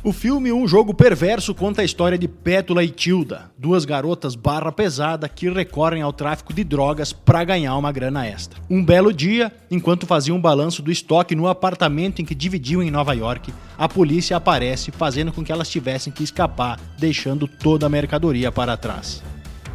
O filme Um Jogo Perverso conta a história de Pétula e Tilda, duas garotas barra pesada que recorrem ao tráfico de drogas para ganhar uma grana extra. Um belo dia, enquanto faziam um balanço do estoque no apartamento em que dividiam em Nova York, a polícia aparece fazendo com que elas tivessem que escapar, deixando toda a mercadoria para trás.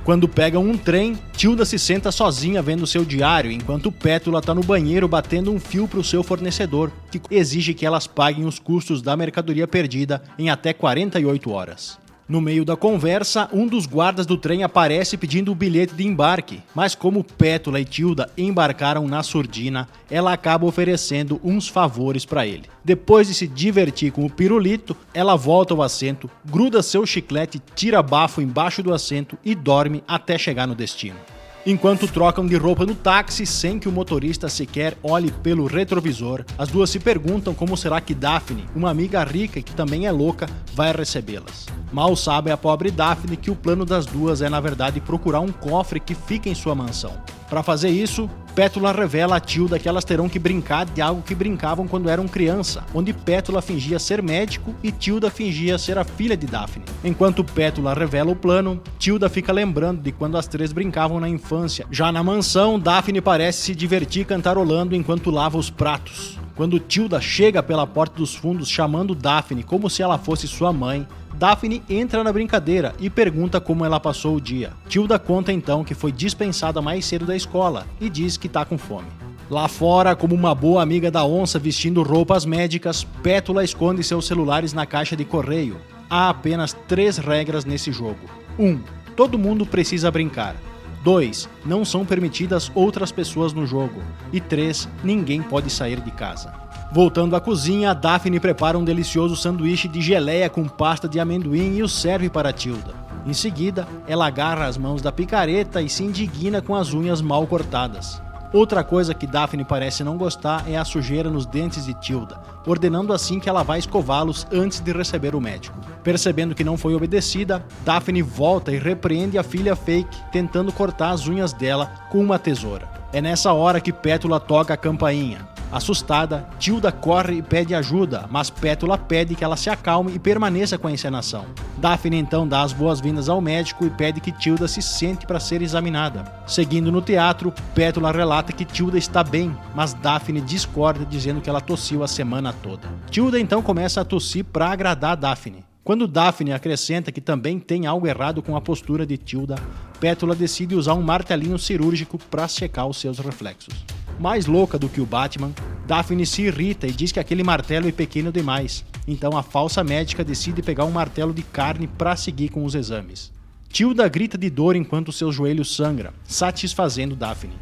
Quando pegam um trem, Tilda se senta sozinha vendo seu diário, enquanto Pétula está no banheiro batendo um fio para o seu fornecedor, que exige que elas paguem os custos da mercadoria perdida em até 48 horas. No meio da conversa, um dos guardas do trem aparece pedindo o bilhete de embarque, mas como Pétula e Tilda embarcaram na surdina, ela acaba oferecendo uns favores para ele. Depois de se divertir com o pirulito, ela volta ao assento, gruda seu chiclete, tira bafo embaixo do assento e dorme até chegar no destino. Enquanto trocam de roupa no táxi sem que o motorista sequer olhe pelo retrovisor, as duas se perguntam como será que Daphne, uma amiga rica que também é louca, vai recebê-las. Mal sabe a pobre Daphne que o plano das duas é na verdade procurar um cofre que fica em sua mansão. Para fazer isso, Pétula revela a Tilda que elas terão que brincar de algo que brincavam quando eram criança, onde Pétula fingia ser médico e Tilda fingia ser a filha de Daphne. Enquanto Pétula revela o plano, Tilda fica lembrando de quando as três brincavam na infância. Já na mansão, Daphne parece se divertir cantarolando enquanto lava os pratos. Quando Tilda chega pela porta dos fundos chamando Daphne como se ela fosse sua mãe, Daphne entra na brincadeira e pergunta como ela passou o dia. Tilda conta então que foi dispensada mais cedo da escola e diz que tá com fome. Lá fora, como uma boa amiga da onça vestindo roupas médicas, Pétula esconde seus celulares na caixa de correio. Há apenas 3 regras nesse jogo. 1. Todo mundo precisa brincar. 2. Não são permitidas outras pessoas no jogo. E 3. Ninguém pode sair de casa. Voltando à cozinha, Daphne prepara um delicioso sanduíche de geleia com pasta de amendoim e o serve para Tilda. Em seguida, ela agarra as mãos da picareta e se indigna com as unhas mal cortadas. Outra coisa que Daphne parece não gostar é a sujeira nos dentes de Tilda, ordenando assim que ela vá escová-los antes de receber o médico. Percebendo que não foi obedecida, Daphne volta e repreende a filha fake, tentando cortar as unhas dela com uma tesoura. É nessa hora que Pétula toca a campainha. Assustada, Tilda corre e pede ajuda, mas Pétula pede que ela se acalme e permaneça com a encenação. Daphne então dá as boas-vindas ao médico e pede que Tilda se sente para ser examinada. Seguindo no teatro, Pétula relata que Tilda está bem, mas Daphne discorda dizendo que ela tossiu a semana toda. Tilda então começa a tossir para agradar Daphne. Quando Daphne acrescenta que também tem algo errado com a postura de Tilda, Pétula decide usar um martelinho cirúrgico para secar os seus reflexos. Mais louca do que o Batman, Daphne se irrita e diz que aquele martelo é pequeno demais. Então a falsa médica decide pegar um martelo de carne para seguir com os exames. Tilda grita de dor enquanto seus joelhos sangram, satisfazendo Daphne.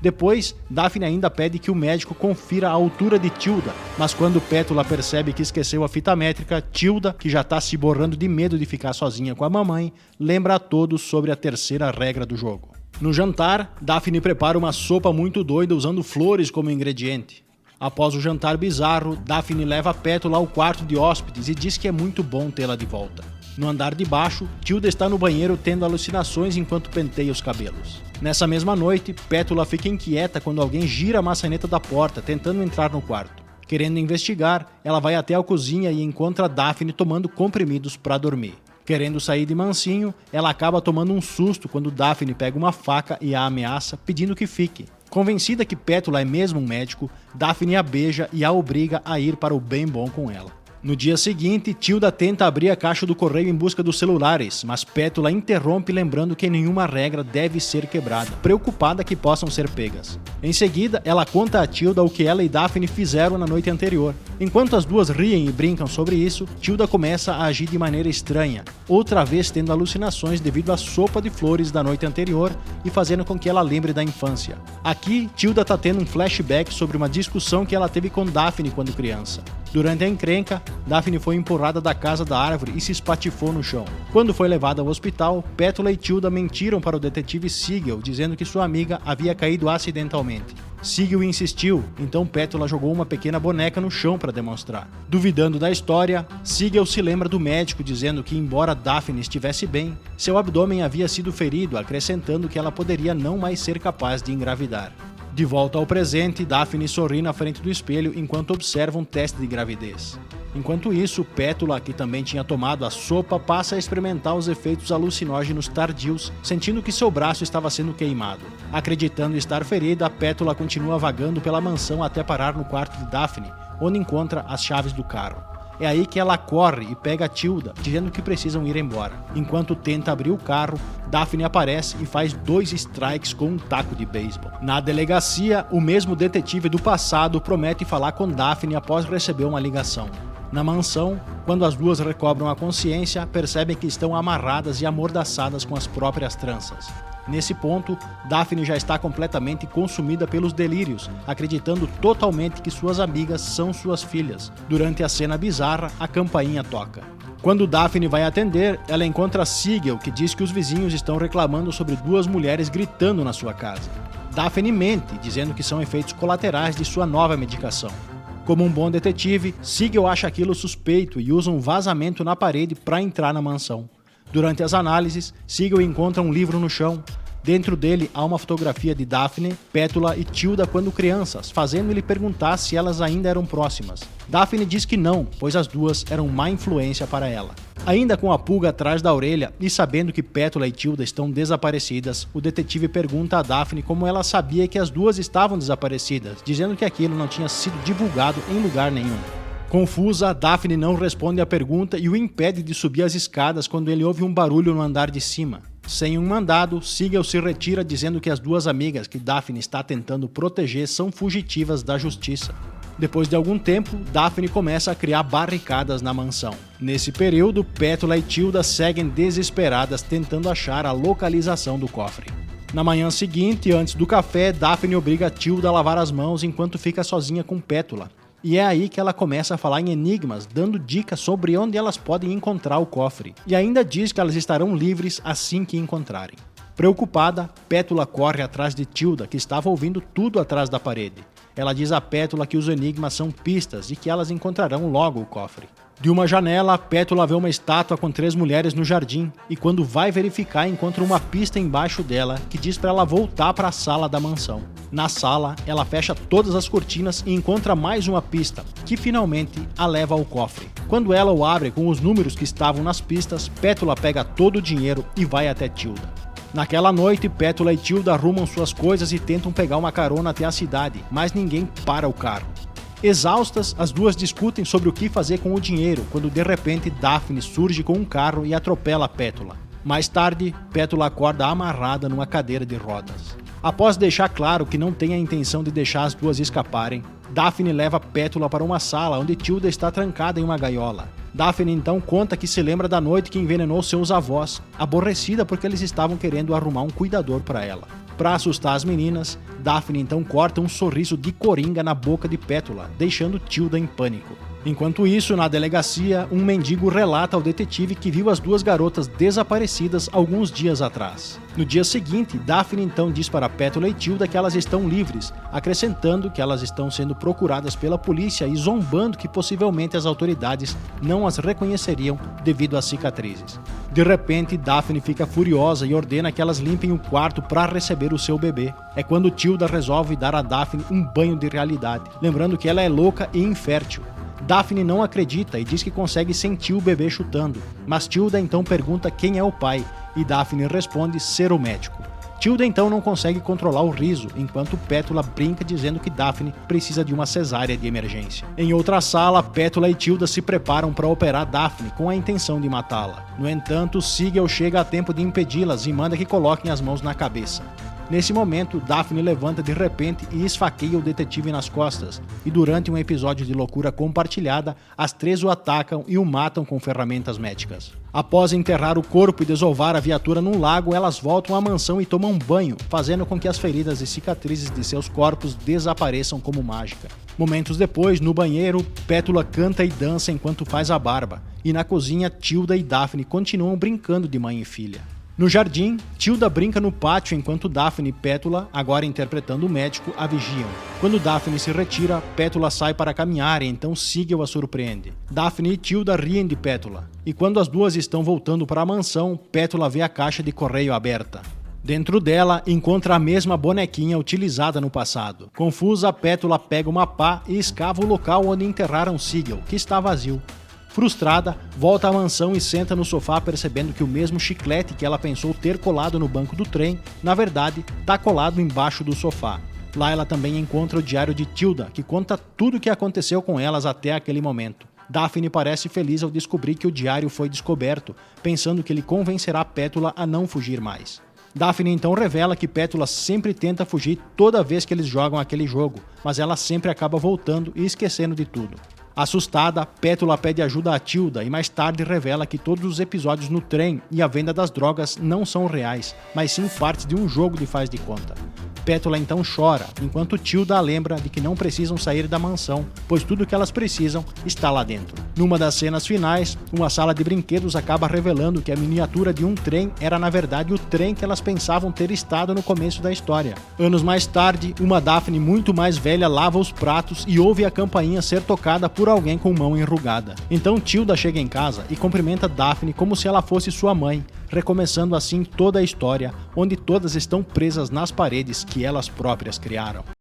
Depois, Daphne ainda pede que o médico confira a altura de Tilda, mas quando Pétula percebe que esqueceu a fita métrica, Tilda, que já está se borrando de medo de ficar sozinha com a mamãe, lembra a todos sobre a terceira regra do jogo. No jantar, Daphne prepara uma sopa muito doida usando flores como ingrediente. Após o jantar bizarro, Daphne leva Pétula ao quarto de hóspedes e diz que é muito bom tê-la de volta. No andar de baixo, Tilda está no banheiro tendo alucinações enquanto penteia os cabelos. Nessa mesma noite, Pétula fica inquieta quando alguém gira a maçaneta da porta, tentando entrar no quarto. Querendo investigar, ela vai até a cozinha e encontra Daphne tomando comprimidos para dormir. Querendo sair de mansinho, ela acaba tomando um susto quando Daphne pega uma faca e a ameaça, pedindo que fique. Convencida que Pétula é mesmo um médico, Daphne a beija e a obriga a ir para o bem bom com ela. No dia seguinte, Tilda tenta abrir a caixa do correio em busca dos celulares, mas Pétula interrompe lembrando que nenhuma regra deve ser quebrada, preocupada que possam ser pegas. Em seguida, ela conta a Tilda o que ela e Daphne fizeram na noite anterior. Enquanto as duas riem e brincam sobre isso, Tilda começa a agir de maneira estranha, outra vez tendo alucinações devido à sopa de flores da noite anterior e fazendo com que ela lembre da infância. Aqui, Tilda está tendo um flashback sobre uma discussão que ela teve com Daphne quando criança. Durante a encrenca, Daphne foi empurrada da casa da árvore e se espatifou no chão. Quando foi levada ao hospital, Pétula e Tilda mentiram para o detetive Siegel, dizendo que sua amiga havia caído acidentalmente. Siegel insistiu, então Pétula jogou uma pequena boneca no chão para demonstrar. Duvidando da história, Siegel se lembra do médico dizendo que, embora Daphne estivesse bem, seu abdômen havia sido ferido, acrescentando que ela poderia não mais ser capaz de engravidar. De volta ao presente, Daphne sorri na frente do espelho enquanto observa um teste de gravidez. Enquanto isso, Pétula, que também tinha tomado a sopa, passa a experimentar os efeitos alucinógenos tardios, sentindo que seu braço estava sendo queimado. Acreditando estar ferida, Pétula continua vagando pela mansão até parar no quarto de Daphne, onde encontra as chaves do carro. É aí que ela corre e pega Tilda, dizendo que precisam ir embora. Enquanto tenta abrir o carro, Daphne aparece e faz 2 strikes com um taco de beisebol. Na delegacia, o mesmo detetive do passado promete falar com Daphne após receber uma ligação. Na mansão, quando as duas recobram a consciência, percebem que estão amarradas e amordaçadas com as próprias tranças. Nesse ponto, Daphne já está completamente consumida pelos delírios, acreditando totalmente que suas amigas são suas filhas. Durante a cena bizarra, a campainha toca. Quando Daphne vai atender, ela encontra Sigel, que diz que os vizinhos estão reclamando sobre 2 mulheres gritando na sua casa. Daphne mente, dizendo que são efeitos colaterais de sua nova medicação. Como um bom detetive, Sigel acha aquilo suspeito e usa um vazamento na parede para entrar na mansão. Durante as análises, Sigel encontra um livro no chão. Dentro dele há uma fotografia de Daphne, Pétula e Tilda quando crianças, fazendo ele perguntar se elas ainda eram próximas. Daphne diz que não, pois as duas eram má influência para ela. Ainda com a pulga atrás da orelha e sabendo que Pétula e Tilda estão desaparecidas, o detetive pergunta a Daphne como ela sabia que as duas estavam desaparecidas, dizendo que aquilo não tinha sido divulgado em lugar nenhum. Confusa, Daphne não responde à pergunta e o impede de subir as escadas quando ele ouve um barulho no andar de cima. Sem um mandado, Sigel se retira dizendo que as 2 amigas que Daphne está tentando proteger são fugitivas da justiça. Depois de algum tempo, Daphne começa a criar barricadas na mansão. Nesse período, Pétula e Tilda seguem desesperadas tentando achar a localização do cofre. Na manhã seguinte, antes do café, Daphne obriga Tilda a lavar as mãos enquanto fica sozinha com Pétula. E é aí que ela começa a falar em enigmas, dando dicas sobre onde elas podem encontrar o cofre. E ainda diz que elas estarão livres assim que encontrarem. Preocupada, Pétula corre atrás de Tilda, que estava ouvindo tudo atrás da parede. Ela diz a Pétula que os enigmas são pistas e que elas encontrarão logo o cofre. De uma janela, Pétula vê uma estátua com 3 mulheres no jardim e quando vai verificar encontra uma pista embaixo dela que diz para ela voltar para a sala da mansão. Na sala, ela fecha todas as cortinas e encontra mais uma pista, que finalmente a leva ao cofre. Quando ela o abre com os números que estavam nas pistas, Pétula pega todo o dinheiro e vai até Tilda. Naquela noite, Pétula e Tilda arrumam suas coisas e tentam pegar uma carona até a cidade, mas ninguém para o carro. Exaustas, as duas discutem sobre o que fazer com o dinheiro, quando de repente Daphne surge com um carro e atropela Pétula. Mais tarde, Pétula acorda amarrada numa cadeira de rodas. Após deixar claro que não tem a intenção de deixar as duas escaparem, Daphne leva Pétula para uma sala onde Tilda está trancada em uma gaiola. Daphne então conta que se lembra da noite que envenenou seus avós, aborrecida porque eles estavam querendo arrumar um cuidador para ela. Para assustar as meninas, Daphne então corta um sorriso de coringa na boca de Pétula, deixando Tilda em pânico. Enquanto isso, na delegacia, um mendigo relata ao detetive que viu as 2 garotas desaparecidas alguns dias atrás. No dia seguinte, Daphne então diz para Pétula e Tilda que elas estão livres, acrescentando que elas estão sendo procuradas pela polícia e zombando que possivelmente as autoridades não as reconheceriam devido às cicatrizes. De repente, Daphne fica furiosa e ordena que elas limpem o quarto para receber o seu bebê. É quando Tilda resolve dar a Daphne um banho de realidade, lembrando que ela é louca e infértil. Daphne não acredita e diz que consegue sentir o bebê chutando, mas Tilda então pergunta quem é o pai, e Daphne responde ser o médico. Tilda então não consegue controlar o riso, enquanto Pétula brinca dizendo que Daphne precisa de uma cesárea de emergência. Em outra sala, Pétula e Tilda se preparam para operar Daphne com a intenção de matá-la. No entanto, Sigel chega a tempo de impedi-las e manda que coloquem as mãos na cabeça. Nesse momento, Daphne levanta de repente e esfaqueia o detetive nas costas, e durante um episódio de loucura compartilhada, as 3 o atacam e o matam com ferramentas médicas. Após enterrar o corpo e desovar a viatura num lago, elas voltam à mansão e tomam banho, fazendo com que as feridas e cicatrizes de seus corpos desapareçam como mágica. Momentos depois, no banheiro, Pétula canta e dança enquanto faz a barba, e na cozinha, Tilda e Daphne continuam brincando de mãe e filha. No jardim, Tilda brinca no pátio enquanto Daphne e Pétula, agora interpretando o médico, a vigiam. Quando Daphne se retira, Pétula sai para caminhar e então Sigel a surpreende. Daphne e Tilda riem de Pétula, e quando as duas estão voltando para a mansão, Pétula vê a caixa de correio aberta. Dentro dela, encontra a mesma bonequinha utilizada no passado. Confusa, Pétula pega uma pá e escava o local onde enterraram Sigel, que está vazio. Frustrada, volta à mansão e senta no sofá percebendo que o mesmo chiclete que ela pensou ter colado no banco do trem, na verdade, está colado embaixo do sofá. Lá ela também encontra o diário de Tilda, que conta tudo o que aconteceu com elas até aquele momento. Daphne parece feliz ao descobrir que o diário foi descoberto, pensando que ele convencerá Pétula a não fugir mais. Daphne então revela que Pétula sempre tenta fugir toda vez que eles jogam aquele jogo, mas ela sempre acaba voltando e esquecendo de tudo. Assustada, Pétula pede ajuda a Tilda e mais tarde revela que todos os episódios no trem e a venda das drogas não são reais, mas sim parte de um jogo de faz de conta. Pétula então chora, enquanto Tilda a lembra de que não precisam sair da mansão, pois tudo o que elas precisam está lá dentro. Numa das cenas finais, uma sala de brinquedos acaba revelando que a miniatura de um trem era na verdade o trem que elas pensavam ter estado no começo da história. Anos mais tarde, uma Daphne muito mais velha lava os pratos e ouve a campainha ser tocada por alguém com mão enrugada. Então Tilda chega em casa e cumprimenta Daphne como se ela fosse sua mãe, recomeçando assim toda a história, onde todas estão presas nas paredes que elas próprias criaram.